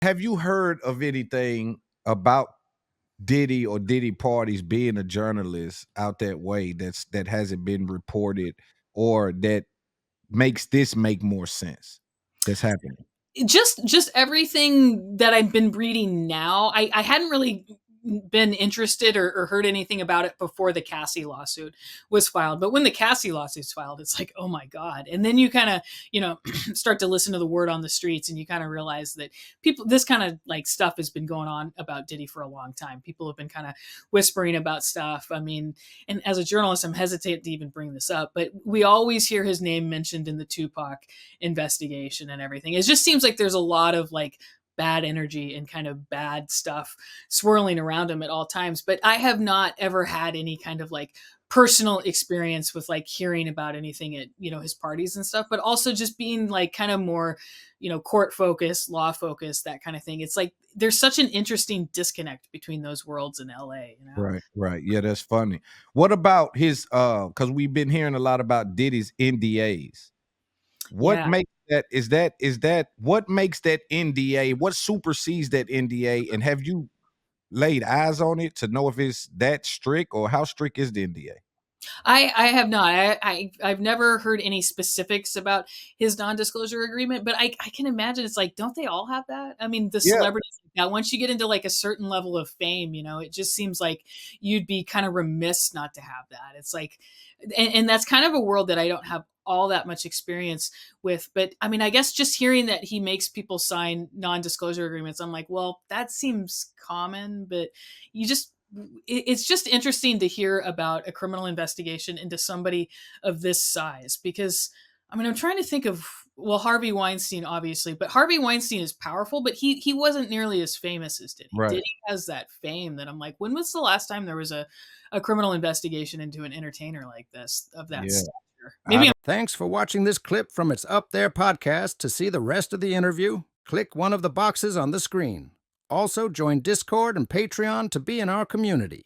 Have you heard of anything about Diddy or Diddy parties being a journalist out that way that hasn't been reported or that makes this make more sense that's happening? Just everything that I've been reading now. I hadn't really been interested or heard anything about it before the Cassie lawsuit was filed. But when the Cassie lawsuit's filed, it's like, oh my God. And then you kind of, start to listen to the word on the streets and you kind of realize that this kind of like stuff has been going on about Diddy for a long time. People have been kind of whispering about stuff. I mean, and as a journalist, I'm hesitant to even bring this up, but we always hear his name mentioned in the Tupac investigation and everything. It just seems like there's a lot of like bad energy and kind of bad stuff swirling around him at all times. But I have not ever had any kind of like personal experience with like hearing about anything at, his parties and stuff, but also just being like kind of more, court focused, law focused, that kind of thing. It's like there's such an interesting disconnect between those worlds in LA. Right, right. Yeah, that's funny. What about his because we've been hearing a lot about Diddy's NDAs. What Yeah. makes that what makes that NDA? What supersedes that NDA? And have you laid eyes on it to know if it's that strict or how strict is the NDA? I have not. I've never heard any specifics about his non-disclosure agreement, but I can imagine it's like, don't they all have that? I mean, the Yeah, celebrities like that, once you get into like a certain level of fame, it just seems like you'd be kind of remiss not to have that. It's like, and that's kind of a world that I don't have all that much experience with. But I mean, I guess just hearing that he makes people sign non-disclosure agreements, I'm like, well, that seems common, but you just it's just interesting to hear about a criminal investigation into somebody of this size because I mean I'm trying to think of, well, Harvey Weinstein obviously, but Harvey Weinstein is powerful, but he wasn't nearly as famous as Diddy. right. Diddy has that fame that I'm like, when was the last time there was a criminal investigation into an entertainer like this of that Yeah. stature? I Maybe don't Thanks for watching this clip from It's Up There podcast. To see the rest of the interview, click one of the boxes on the screen. Also, join Discord and Patreon to be in our community.